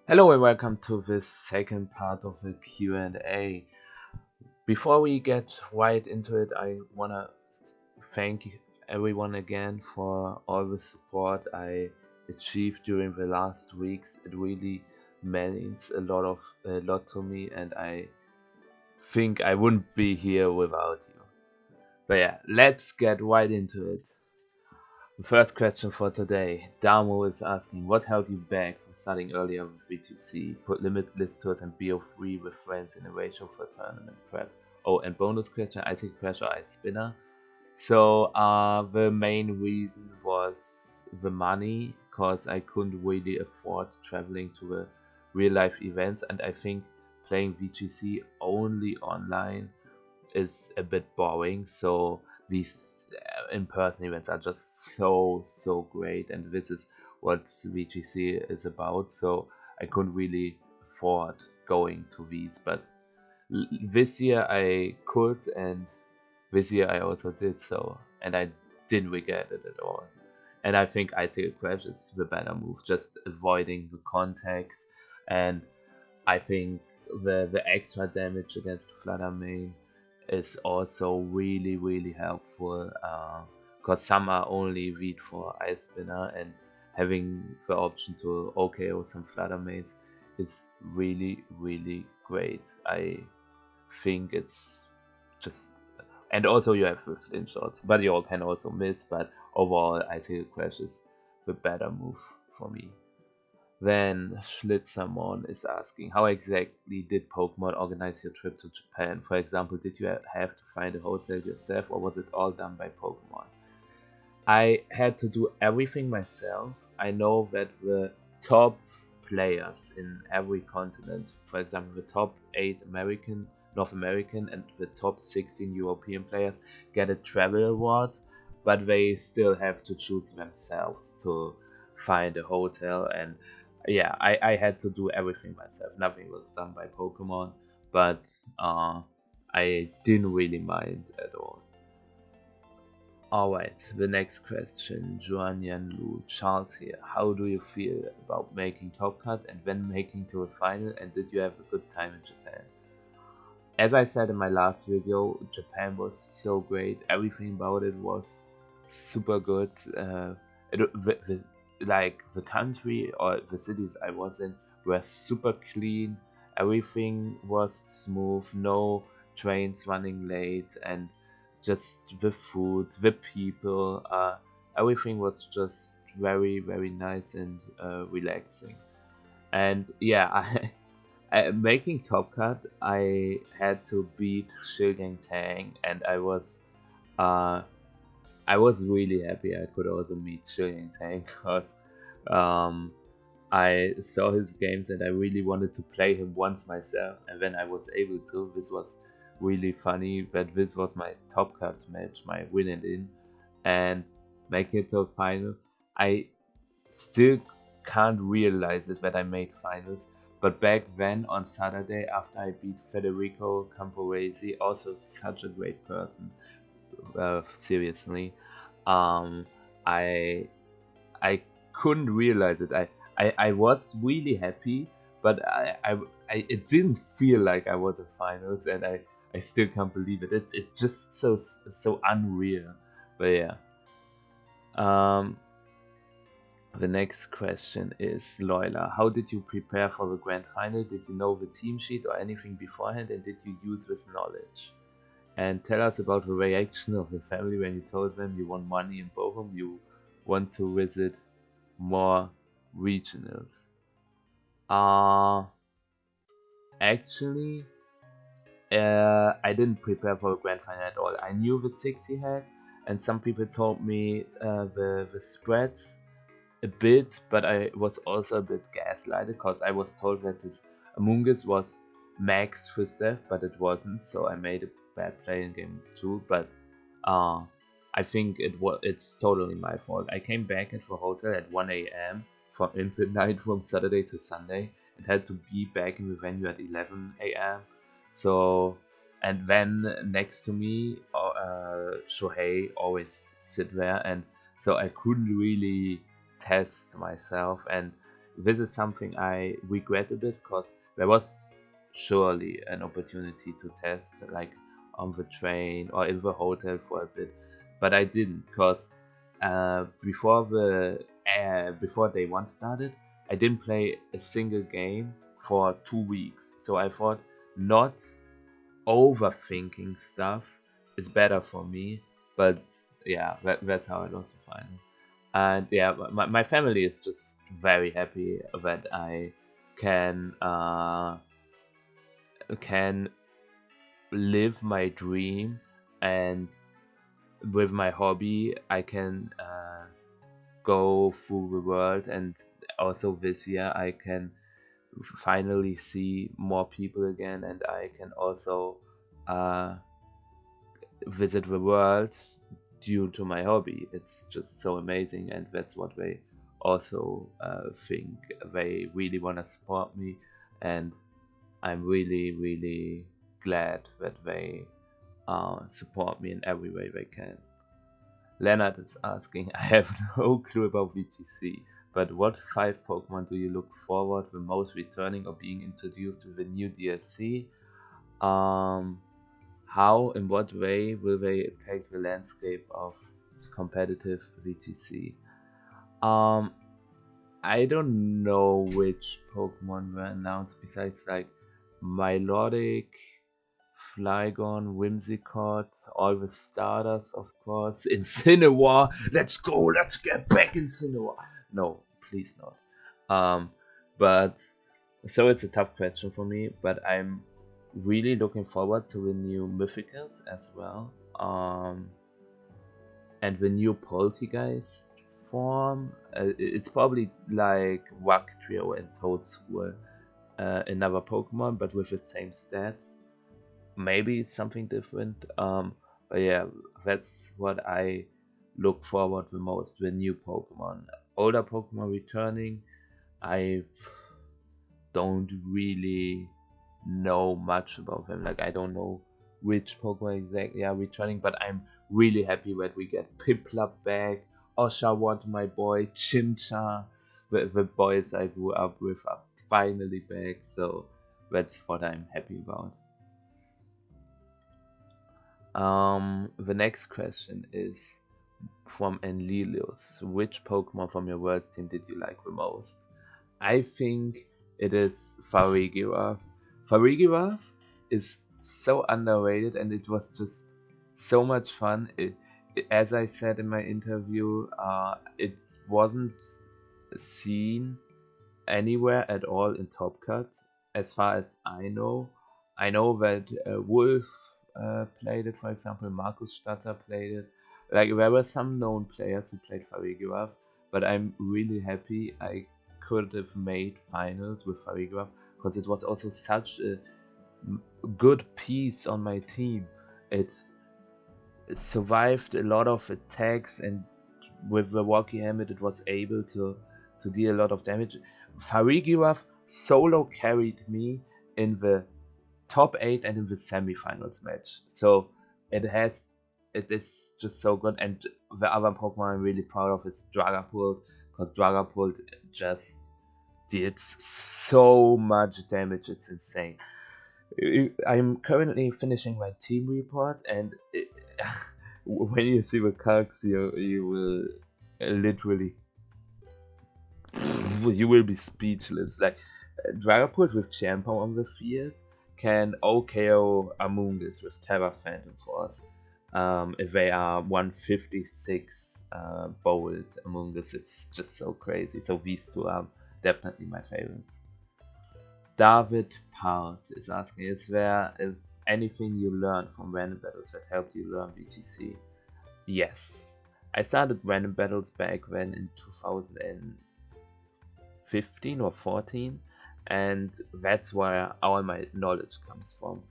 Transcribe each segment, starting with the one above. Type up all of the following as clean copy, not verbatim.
Hello and welcome to this second part of the Q&A. Before we get right into it, I want to thank everyone again for all the support I achieved during the last weeks. It really means a lot to me, and I think I wouldn't be here without you. But yeah, let's get right into it. The first question for today. Damo is asking, what held you back from starting earlier with VTC? Put limitless tours and BO3 with friends in a ratio for tournament prep. Oh, and bonus question, I take pressure, I spinner. So the main reason was the money, because I couldn't really afford traveling to the real life events, and I think playing VGC only online is a bit boring. So these in-person events are just so great, and this is what VGC is about. So I couldn't really afford going to these, but this year I could, and this year I also did so, and I didn't regret it at all. And I think Icicle Crash is the better move, just avoiding the contact, and I think the extra damage against Flutter Main is also really helpful, because some are only read for Ice Spinner, and having the option to OKO some Flutter Mains is really great. I think it's just, and also you have the flinch shots, but you all can also miss. But overall, Icicle Crash is the better move for me. Then Schlitzermon is asking, how exactly did Pokemon organize your trip to Japan? For example, did you have to find a hotel yourself, or was it all done by Pokemon? I had to do everything myself. I know that the top players in every continent, for example, the top 8 North American, and the top 16 European players get a travel award, but they still have to choose themselves to find a hotel. And yeah, I had to do everything myself. Nothing was done by Pokemon, but I didn't really mind at all. Alright, the next question, Juan Yanlu, Charles here. How do you feel about making top cut and then making to a final, and did you have a good time in Japan? As I said in my last video, Japan was so great. Everything about it was super good. Like the country or the cities I was in were super clean. Everything was smooth. No trains running late, and just the food, the people. Everything was just very nice and relaxing. And yeah, making Top Cut, I had to beat Shilgang Tang, and uh, I was really happy I could also meet Shilgang Tang, because um, I saw his games and I really wanted to play him once myself, and when I was able to, this was really funny that this was my Top Cut match, my win and in, and making it to a final. I still can't realize it that I made finals. But back then on Saturday, after I beat Federico Camporesi, also such a great person, seriously, um, I I couldn't realize it. I was really happy, but it didn't feel like I was in finals, and I still can't believe it. It's just so unreal. But yeah. Um, The next question is Loyla. How did you prepare for the grand final? Did you know the team sheet or anything beforehand, and did you use this knowledge? And tell us about the reaction of the family when you told them you want money in Bochum, you want to visit more regionals. Uh, Actually, I didn't prepare for the grand final at all. I knew the six he had, and some people told me the spreads a bit, but I was also a bit gaslighted, because I was told that this Amoongus was max for death, but it wasn't, so I made a bad play in game 2. But uh, I think it's totally my fault. I came back at the hotel at 1 a.m. from in the night from Saturday to Sunday, and had to be back in the venue at 11 a.m. So, and then next to me, Shohei always sit there, and so I couldn't really test myself. And this is something I regret a bit, because there was surely an opportunity to test, like on the train or in the hotel for a bit, but I didn't, because before day one started, I didn't play a single game for 2 weeks. So I thought not overthinking stuff is better for me. But yeah, that's how I lost the final. And yeah, my family is just very happy that I can can live my dream, and with my hobby I can go through the world, and also this year I can finally see more people again, and I can also uh, visit the world due to my hobby. It's just so amazing, and that's what they also think. They really want to support me, and I'm really, really glad that they support me in every way they can. Leonard is asking, I have no clue about VGC, but what 5 Pokemon do you look forward the most returning or being introduced with a new DLC? How, in what way will they impact the landscape of competitive VGC? Um, I don't know which Pokemon were announced besides like Milotic, Flygon, Whimsicott, all the starters, of course. Incineroar, let's go, let's get back Incineroar. No, please not. Um, but so it's a tough question for me, but I'm really looking forward to the new Mythicals as well. And the new Poltergeist form. It's probably like Wugtrio and Toadscool, another Pokemon, but with the same stats. Maybe something different. But yeah, that's what I look forward the most. The new Pokemon, older Pokemon returning. I don't really know much about them. Like I don't know which Pokemon exactly are returning, but I'm really happy that we get Piplup back, Oshawott, my boy, Chimchar, the boys I grew up with are finally back. So that's what I'm happy about. The next question is from Enlilius. Which Pokemon from your Worlds team did you like the most? I think it is Farigiraf. Farigiraf is so underrated, and it was just so much fun. As I said in my interview, it wasn't seen anywhere at all in Top Cut, as far as I know. I know that Wolf played it, for example, Markus Statter played it. Like, there were some known players who played Farigiraf, but I'm really happy I could have made finals with Farigiraf, because it was also such a good piece on my team. It survived a lot of attacks, and with the Rocky Helmet it was able to deal a lot of damage. Farigiraf solo carried me in the top 8 and in the semifinals match. So it is just so good. And the other Pokemon I'm really proud of is Dragapult, because Dragapult just did so much damage, it's insane. I'm currently finishing my team report, and when you see the calcs, you will literally you will be speechless. Like Dragapult with Champo on the field can OKO Amoonguss with Terra Phantom Force. If they are 156 bold Amoonguss, it's just so crazy. So these two are definitely my favorites. David Part is asking, is there anything you learned from random battles that helped you learn VGC? Yes. I started random battles back then in 2015 or 14, and that's where all my knowledge comes from.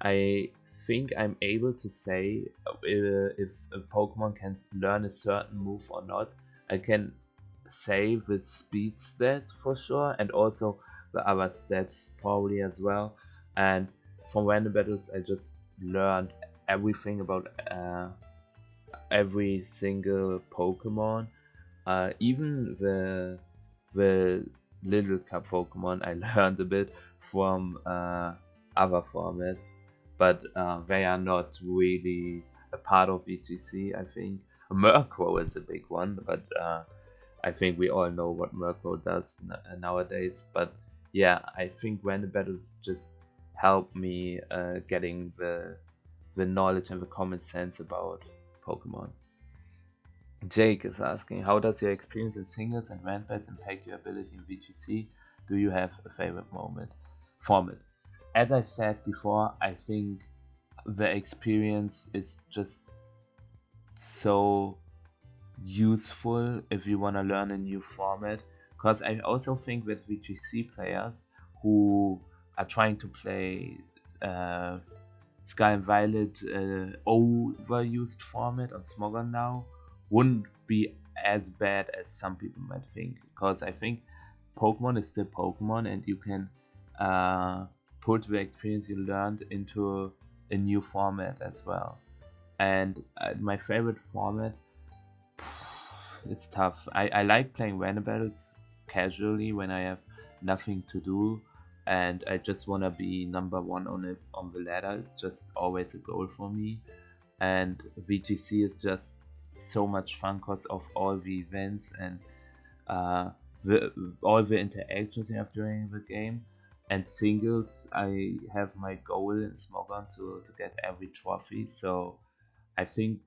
I think I'm able to say if a Pokemon can learn a certain move or not. I can say the speed stat for sure, and also the other stats probably as well. And from random battles, I just learned everything about every single Pokemon, even the little cup Pokemon I learned a bit from other formats, but they are not really a part of VGC, I think. Murkrow is a big one, but I think we all know what Murkrow does nowadays. But yeah, I think random battles just help me getting the knowledge and the common sense about Pokemon. Jake is asking, how does your experience in singles and rankeds impact your ability in VGC? Do you have a favorite format? As I said before, I think the experience is just so useful if you want to learn a new format. Because I also think that VGC players who are trying to play Sky and Violet overused format on Smogon now wouldn't be as bad as some people might think. Because I think Pokemon is still Pokemon, and you can put the experience you learned into a new format as well. And my favorite format, it's tough. I like playing random battles casually when I have nothing to do and I just want to be number one on the ladder. It's just always a goal for me. And VGC is just so much fun because of all the events and all the interactions you have during the game. And singles, I have my goal in Smogon to get every trophy. So I think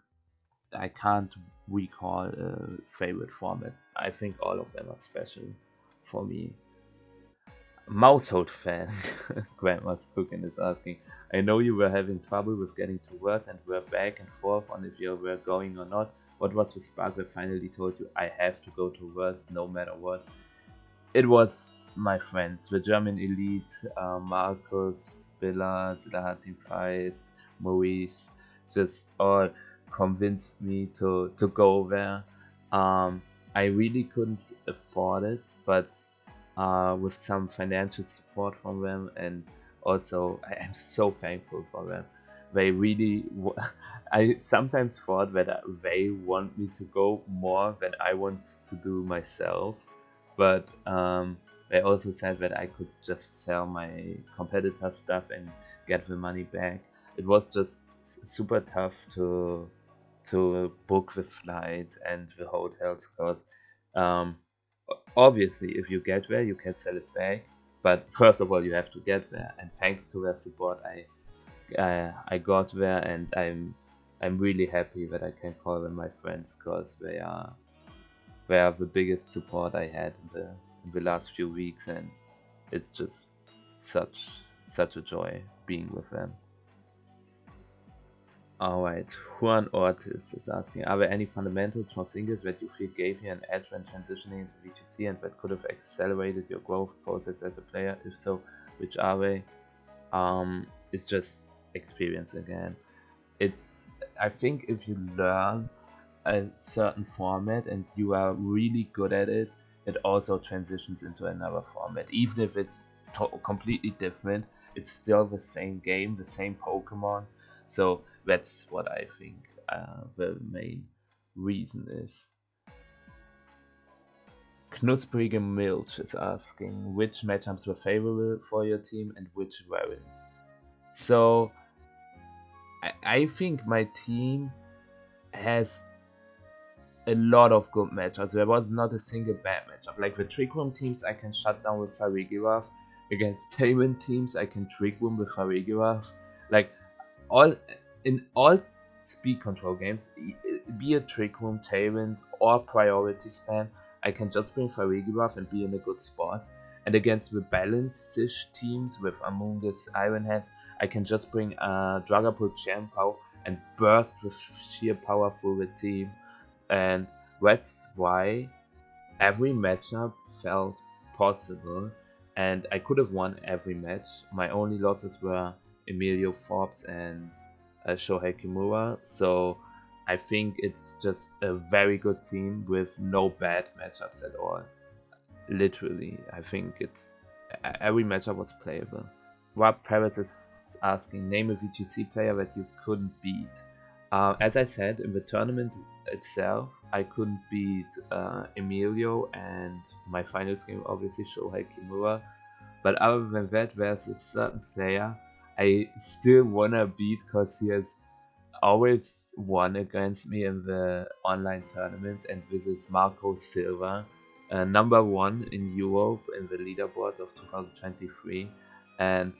I can't recall a favorite format. I think all of them are special for me. Mousehold fan, Grandma's Cooking is asking, I know you were having trouble with getting to Worlds and were back and forth on if you were going or not. What was the spark that finally told you I have to go to Worlds no matter what? It was my friends, the German elite, Markus, Billa, Siddharthi Fais, Maurice, just all convinced me to go there. I really couldn't afford it, but with some financial support from them, and also I am so thankful for them. They really, I sometimes thought that they want me to go more than I want to do myself, but they also said that I could just sell my competitor stuff and get the money back. It was just super tough to book the flight and the hotels because obviously if you get there you can sell it back, but first of all you have to get there, and thanks to their support I got there, and I'm really happy that I can call them my friends because they are the biggest support I had in the last few weeks, and it's just such a joy being with them. Alright, Juan Ortiz is asking, are there any fundamentals for singles that you feel gave you an edge when transitioning into VGC and that could have accelerated your growth process as a player? If so, which are they? It's just experience again. I think if you learn a certain format and you are really good at it, it also transitions into another format. Even if it's completely different, it's still the same game, the same Pokemon. So that's what I think the main reason is. Knusprige Milch is asking, which matchups were favorable for your team and which weren't? So I think my team has a lot of good matchups. There was not a single bad matchup. Like the Trick Room teams I can shut down with Farigiraf. Against Tailwind teams I can Trick Room with Farigiraf. Like in all speed control games, be it Trick Room, Tailwind, or Priority Spam, I can just bring Farigiraf and be in a good spot. And against the balance-ish teams with Amoonguss, Iron Hands, I can just bring Dragapult Chien-Pao and burst with sheer power through the team. And that's why every matchup felt possible, and I could have won every match. My only losses were Emilio Forbes and Shohei Kimura, so I think it's just a very good team with no bad matchups at all. Literally, I think every matchup was playable. Rob Parrots is asking, name a VGC player that you couldn't beat. As I said, in the tournament itself, I couldn't beat Emilio, and my finals game obviously Shohei Kimura. But other than that, there's a certain player I still wanna beat because he has always won against me in the online tournaments, and this is Marco Silva, number one in Europe in the leaderboard of 2023. And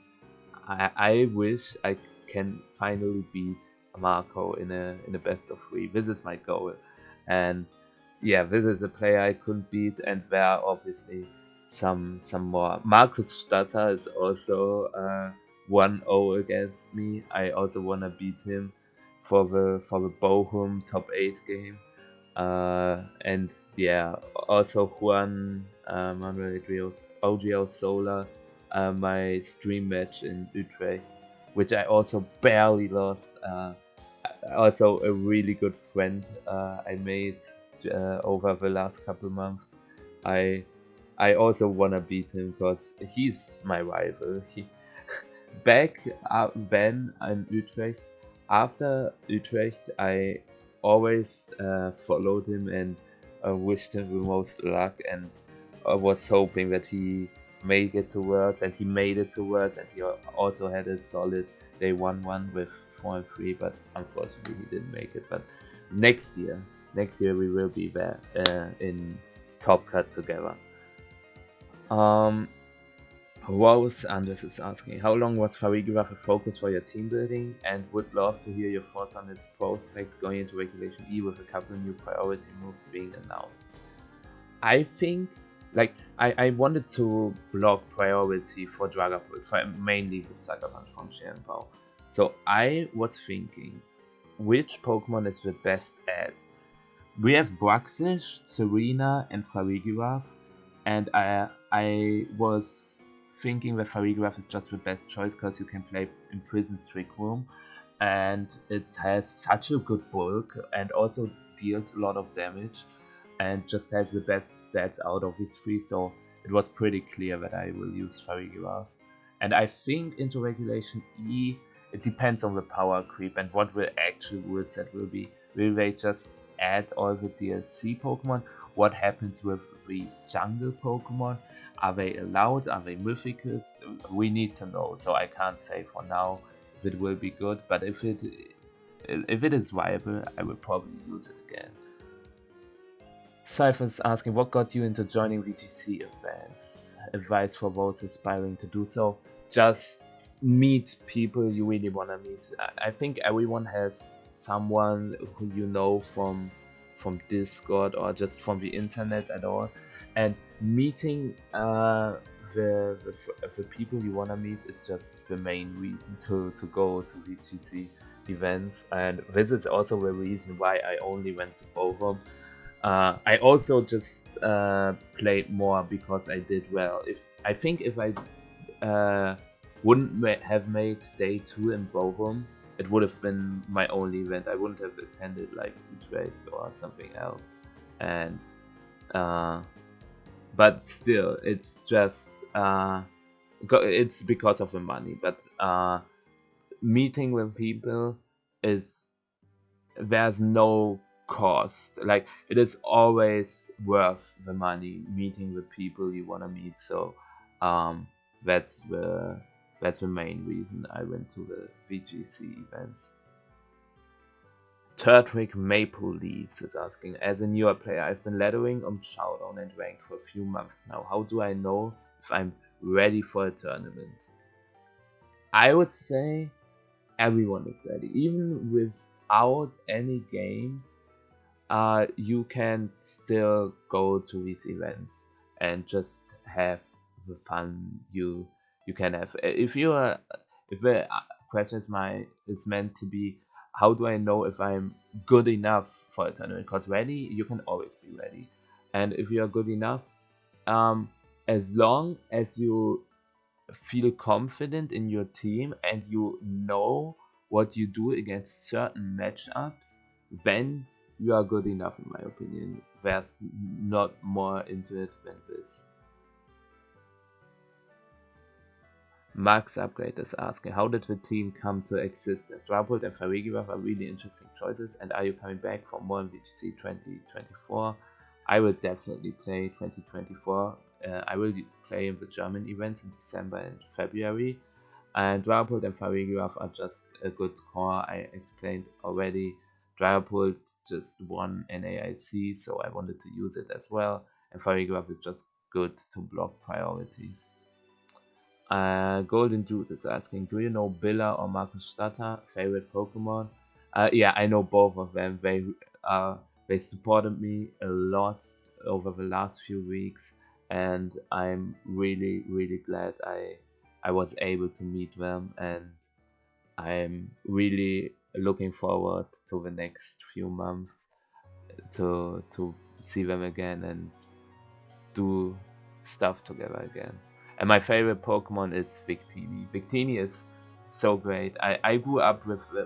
I wish I can finally beat Marco in a best of three. This is my goal, and yeah, this is a player I couldn't beat, and there are obviously some more. Markus Statter is also 1-0 against me. I also wanna beat him for the Bochum top 8 game. And yeah, also Juan Manuel Rios, OGL Sola, my stream match in Utrecht, which I also barely lost. Also a really good friend I made over the last couple months. I I also wanna beat him because he's my rival. Back then in Utrecht, after Utrecht, I always followed him and wished him the most luck, and I was hoping that he make it to Worlds, and he made it to Worlds, and he also had a solid day 1-1 with 4-3, but unfortunately he didn't make it. But next year, we will be there in Top Cut together. Rose Anders is asking, how long was Farigiraf a focus for your team building, and would love to hear your thoughts on its prospects going into Regulation E with a couple new priority moves being announced. I think, I wanted to block priority for Dragapult, mainly the Sucker Punch from Shenpao. So I was thinking, which Pokemon is the best at? We have Bruxish, Serena, and Farigiraf, and I was thinking that Farigiraf is just the best choice because you can play Imprisoned Trick Room, and it has such a good bulk and also deals a lot of damage, and just has the best stats out of these three, so it was pretty clear that I will use Farigiraf. And I think into Regulation E, it depends on the power creep and what the actual rule set will be. Will they just add all the DLC Pokemon? What happens with these jungle Pokemon? Are they allowed? Are they mythicals? We need to know, so I can't say for now if it will be good, but if it is viable, I will probably use it again. Cypher's asking, what got you into joining VGC events? Advice for those aspiring to do so? Just meet people you really want to meet. I think everyone has someone who you know from Discord or just from the internet at all, and meeting the people you want to meet is just the main reason to go to VGC events. And this is also the reason why I only went to Bochum. I also just played more because I did well. If I wouldn't have made day 2 in Bochum, it would have been my only event. I wouldn't have attended like Utrecht or something else. And but still, it's just it's because of the money. But meeting with people there's no cost. Like, it is always worth the money meeting the people you want to meet. So that's the main reason I went to the VGC events. Turtwig Maple Leaves is asking, as a newer player, I've been lettering on Showdown and ranked for a few months now. How do I know if I'm ready for a tournament? I would say everyone is ready. Even without any games, you can still go to these events and just have the fun you can have. If the question is meant to be, how do I know if I'm good enough for a tournament? Because ready, you can always be ready, and if you are good enough, as long as you feel confident in your team and you know what you do against certain matchups, then you are good enough, in my opinion. There's not more into it than this. Max Upgrade is asking, how did the team come to exist? As Drapult and Farigiraf are really interesting choices, and are you coming back for more in VGC 2024? I will definitely play 2024. I will play in the German events in December and February, and Drapult and Farigiraf are just a good core. I explained already. Drapult just won NAIC, so I wanted to use it as well, and Farigiraf is just good to block priorities. Golden Jude is asking, do you know Billa or Markus Statter, favorite Pokemon? Yeah, I know both of them. They supported me a lot over the last few weeks, and I'm really glad I was able to meet them, and I'm really looking forward to the next few months to see them again and do stuff together again. And my favorite Pokemon is Victini. Victini is so great. I grew up with the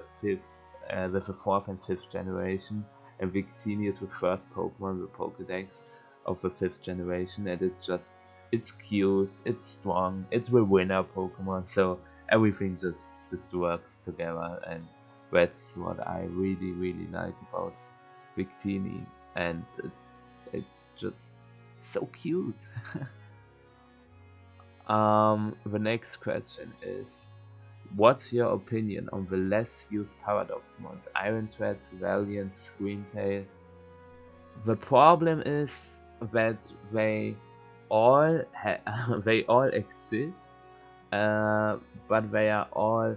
fourth and fifth generation, and Victini is the first Pokemon, the Pokedex of the fifth generation, and it's cute, it's strong, it's the winner Pokemon, so everything just works together, and that's what I really like about Victini, and it's just so cute. The next question is, what's your opinion on the less used Paradox mons? Iron Threads, Valiant, Screamtail. The problem is that they all exist, but they are all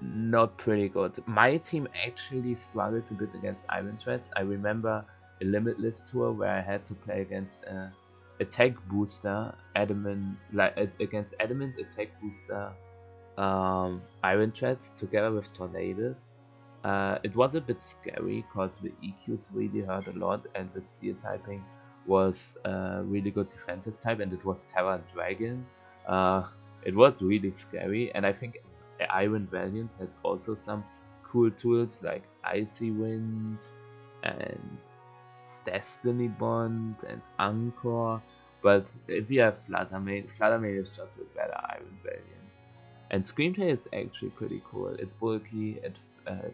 not pretty good. My team actually struggles a bit against Iron Threads. I remember a Limitless tour where I had to play against attack booster Adamant, against Adamant attack booster Iron Threads together with Tornadus. It was a bit scary because the EQs really hurt a lot, and the Steel typing was a really good defensive type, and it was Terra Dragon. It was really scary, and I think Iron Valiant has also some cool tools like Icy Wind and Destiny Bond and Anchor. But if you have Fluttermane is just with better Iron Valiant. And Screamtail is actually pretty cool. It's bulky, it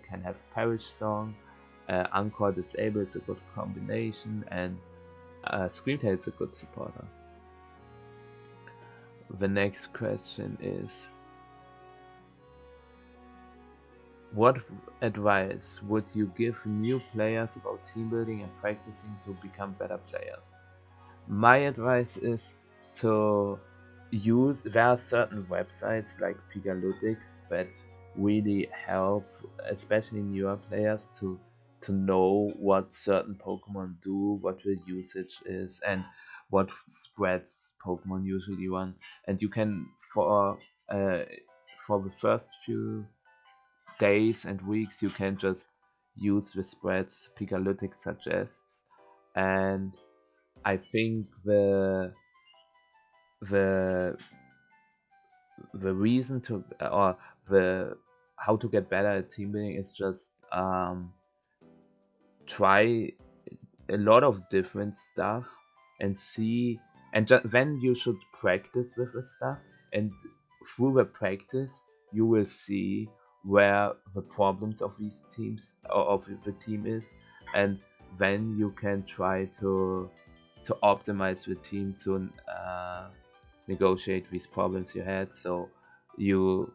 can have Perish Song, Anchor Disable is a good combination, and Screamtail is a good supporter. The next question is, what advice would you give new players about team building and practicing to become better players? My advice is to there are certain websites like Pigalytics that really help, especially newer players, to know what certain Pokemon do, what the usage is, and what spreads Pokemon usually run. And you can, for the first few days and weeks, you can just use the spreads Pigalytics suggests, and I think the reason to, or the how to get better at team building is just try a lot of different stuff and see, and then you should practice with the stuff, and through the practice you will see where the problems of these teams or of the team is, and then you can try to optimize the team to negotiate these problems you had, so you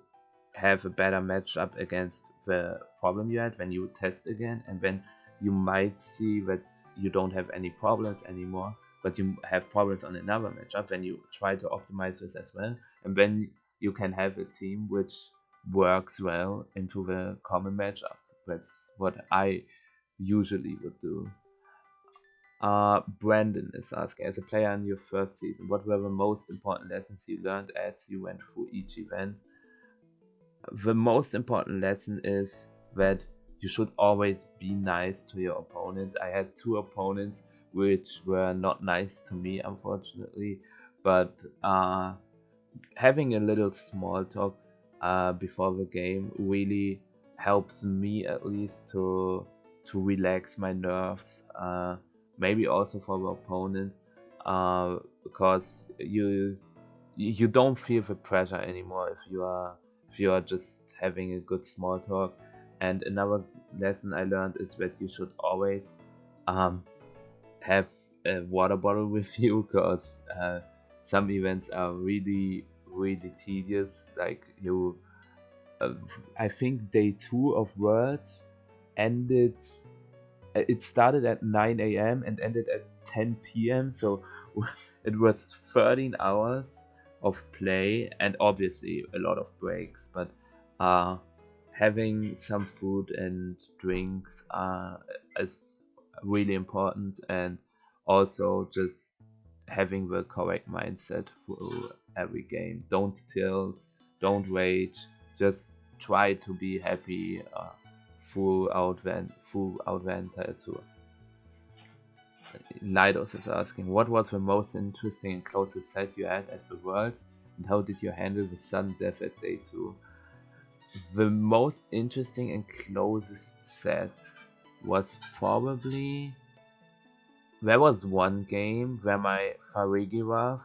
have a better matchup against the problem you had when you test again, and then you might see that you don't have any problems anymore, but you have problems on another matchup, and you try to optimize this as well, and then you can have a team which works well into the common matchups. That's what I usually would do. Brandon is asking, as a player in your first season, what were the most important lessons you learned as you went through each event? The most important lesson is that you should always be nice to your opponents. I had 2 opponents which were not nice to me, unfortunately, but having a little small talk before the game really helps me, at least, to relax my nerves. Maybe also for the opponent, because you don't feel the pressure anymore if you are just having a good small talk. And another lesson I learned is that you should always um, have a water bottle with you, because some events are really tedious. Like uh, I think day 2 of Worlds ended. It started at 9 a.m. and ended at 10 p.m. So it was 13 hours of play, and obviously a lot of breaks. But uh, having some food and drinks is really important, and also just having the correct mindset for every game. Don't tilt, don't rage, just try to be happy. Throughout the entire tour. Lidos is asking, what was the most interesting and closest set you had at the Worlds, and how did you handle the sudden death at day 2? The most interesting and closest set was probably... There was one game where my Farigiraf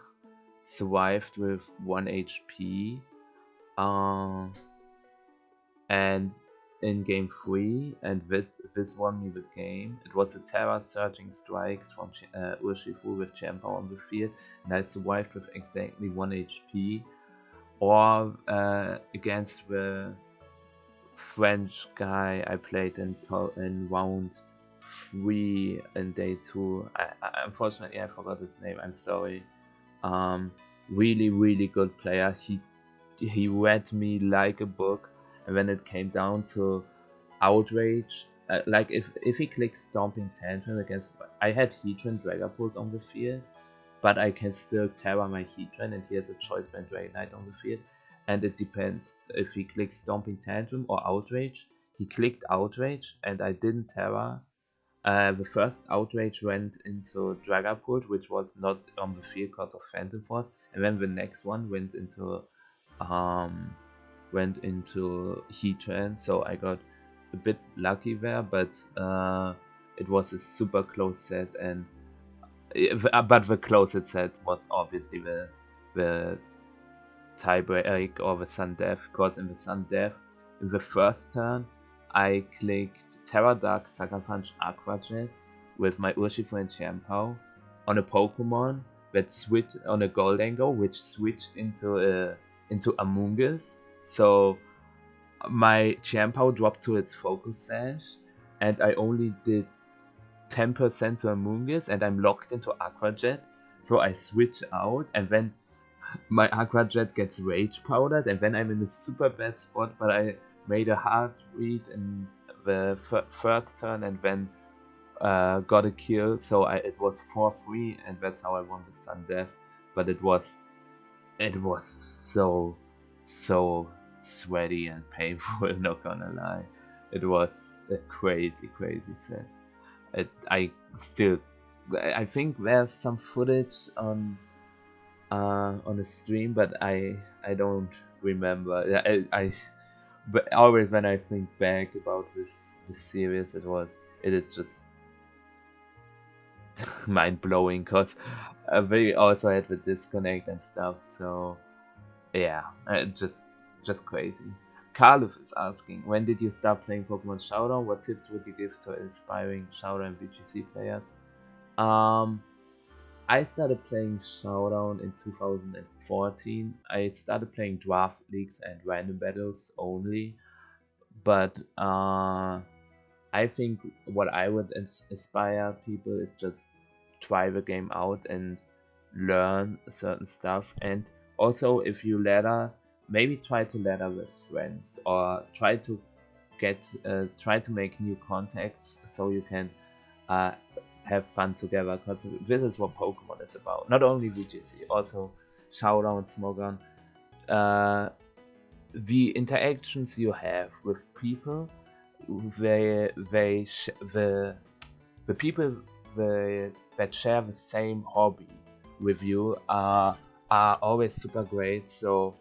survived with 1 HP, and in game 3, and this won me the game. It was a Terra Surging Strikes from Urshifu with Champa on the field, and I survived with exactly 1 HP. Or against the French guy I played in round 3 in day 2. Unfortunately, I forgot his name, I'm sorry. Really good player. He read me like a book, and when it came down to outrage, like if he clicks Stomping Tantrum against... I had Heatran Dragapult on the field, but I can still Terra my Heatran, and he has a Choice Band Dragonite on the field, and it depends if he clicks Stomping Tantrum or Outrage. He clicked Outrage, and I didn't Terra. The first Outrage went into Dragapult, which was not on the field because of Phantom Force, and then the next one went into Heatran, so I got a bit lucky there, but it was a super close set, and but the closest set was obviously the tiebreak or the Sun Death, because in the Sun Death, in the first turn, I clicked Terra Dark, Sucker Punch, Aqua Jet with my Urshifu and Champao on a Pokemon that switched on a Goldango, which switched into Amoonguss. So my Champao dropped to its Focus Sash, and I only did 10% to Amoonguss, and I'm locked into Aqua Jet. So I switch out, and then my Aqua Jet gets Rage Powdered, and then I'm in a super bad spot, but I made a hard read in the third turn, and then got a kill, so it was 4-3, and that's how I won the Sun Death. But it was so sweaty and painful, not gonna lie. It was a crazy set. I think there's some footage on the stream, but I don't remember. But always when I think back about this series, it is just mind blowing, because we also had the disconnect and stuff. So yeah, just crazy. Carlos is asking, when did you start playing Pokemon Showdown? What tips would you give to inspiring Showdown VGC players? I started playing Showdown in 2014. I started playing draft leagues and random battles only, but I think what I would inspire people is just try the game out and learn certain stuff. And also, if you ladder, maybe try to ladder with friends, or try to make new contacts so you can have fun together, because this is what Pokemon is about. Not only VGC, also Showdown, Smogon. The interactions you have with people, the people that share the same hobby with you are always super great. So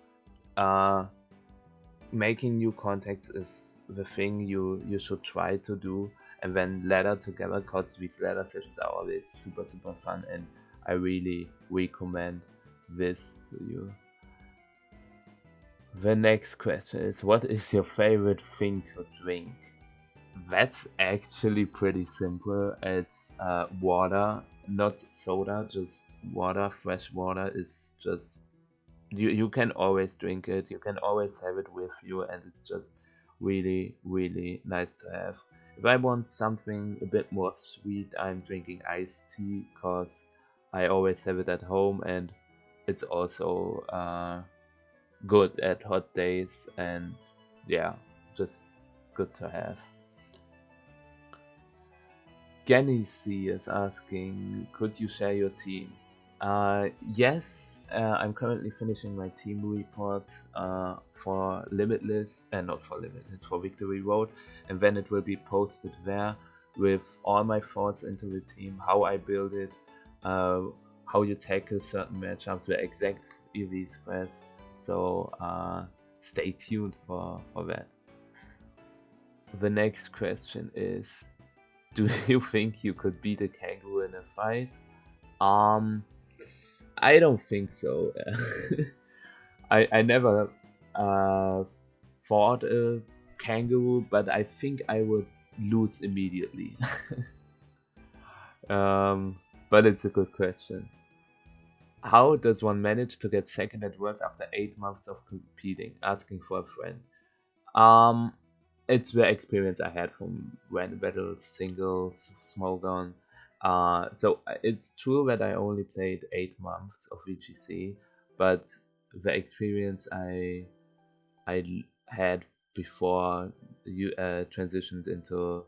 making new contacts is the thing you should try to do, and then ladder together, because these ladder sessions are always super fun, and I really recommend this to you. The next question is, what is your favorite thing to drink? That's actually pretty simple. It's water, not soda, just water. Fresh water is just you can always drink it. You can always have it with you, and it's just really really nice to have. If I want something a bit more sweet, I'm drinking iced tea because I always have it at home, and it's also good at hot days, and yeah, just good to have. Kenny C is asking, could you share your team? Yes, I'm currently finishing my team report for Limitless, not for Limitless, for Victory Road, and then it will be posted there with all my thoughts into the team, how I build it, uh, how you tackle certain matchups, the exact EV spreads. So stay tuned for that. The next question is, do you think you could beat a kangaroo in a fight? Um, I don't think so. I never uh, fought a kangaroo, but I think I would lose immediately. um, but it's a good question. How does one manage to get second at Worlds after 8 months of competing? Asking for a friend. Um, it's the experience I had from random battles, singles, small gun. It's true that I only played 8 months of VGC, but the experience had before you transitioned into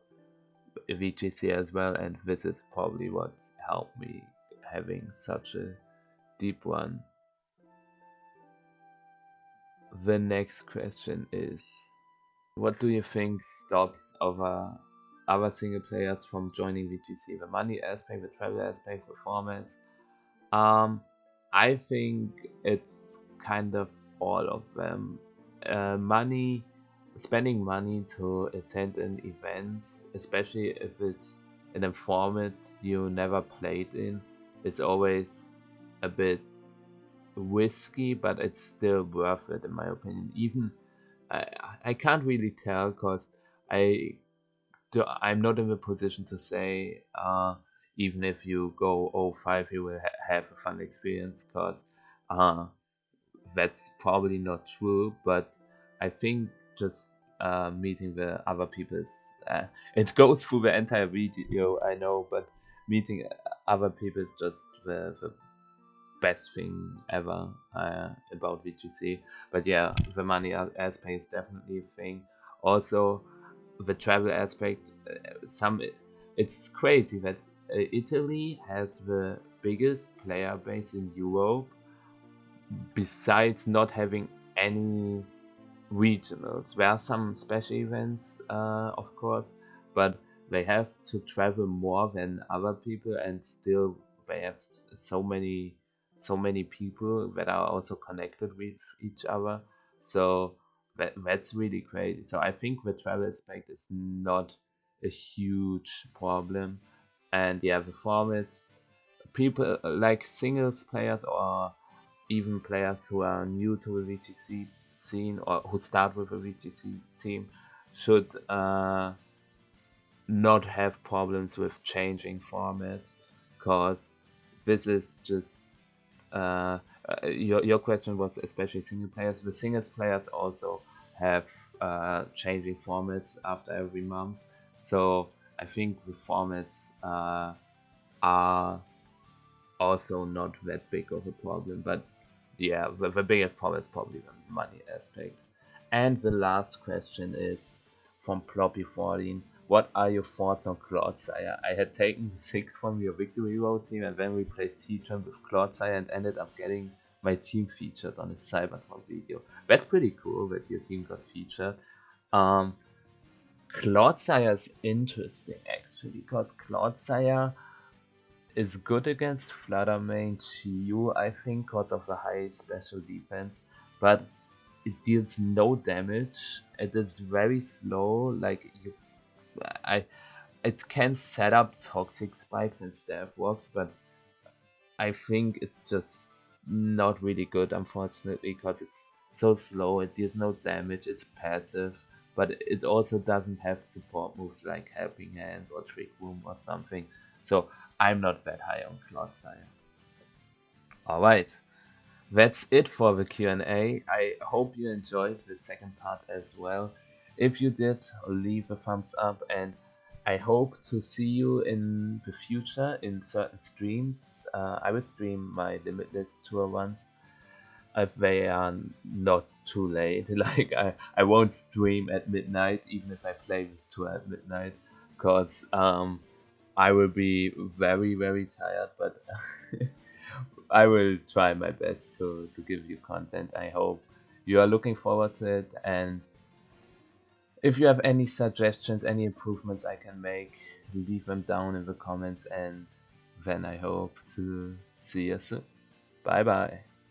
VGC as well, and this is probably what helped me having such a deep one. The next question is, what do you think stops other single players from joining VGC? The money aspect, the travel aspect, the formats. Um, I think it's kind of all of them. Money, spending money to attend an event, especially if it's in a format you never played in, is always a bit risky, but it's still worth it in my opinion. Even I, I can't really tell because I'm not in the position to say even if you go 05 you will have a fun experience, because uh, that's probably not true. But I think just meeting the other people is it goes through the entire video, I know, but meeting other people is just the best thing ever about VGC. But yeah, the money aspect is definitely a thing. Also, the travel aspect. It's crazy that Italy has the biggest player base in Europe, besides not having any regionals. There are some special events, of course, but they have to travel more than other people, and still they have so many people that are also connected with each other. So that's really crazy. So I think the travel aspect is not a huge problem, and yeah, the formats, people like singles players or even players who are new to the VGC scene or who start with a VGC team should not have problems with changing formats, because this is just your question was especially single players. The singles players also have changing formats after every month, so I think the formats are also not that big of a problem. But yeah, the biggest problem is probably the money aspect. And the last question is from Ploppy14. What are your thoughts on Cloudsire? I had taken 6 from your Victory Road team and then replaced Heatran with Cloudsire and ended up getting my team featured on a Cybertron video. That's pretty cool that your team got featured. Um, Cloudsire is interesting actually, because Cloudsire is good against Fluttermane Chiyu, I think, because of the high special defense, but it deals no damage. It is very slow. I, it can set up toxic spikes and staff walks, but I think it's just not really good, unfortunately, because it's so slow. It deals no damage. It's passive, but it also doesn't have support moves like Helping Hand or Trick Room or something. So I'm not that high on Clodsire. Alright, that's it for the Q&A. I hope you enjoyed the second part as well. If you did, leave a thumbs up, and I hope to see you in the future in certain streams. I will stream my Limitless tour once if they are not too late. Like I won't stream at midnight even if I play the tour at midnight, because I will be very very tired, but I will try my best to give you content. I hope you are looking forward to it, and if you have any suggestions, any improvements I can make, leave them down in the comments, and then I hope to see you soon. Bye bye.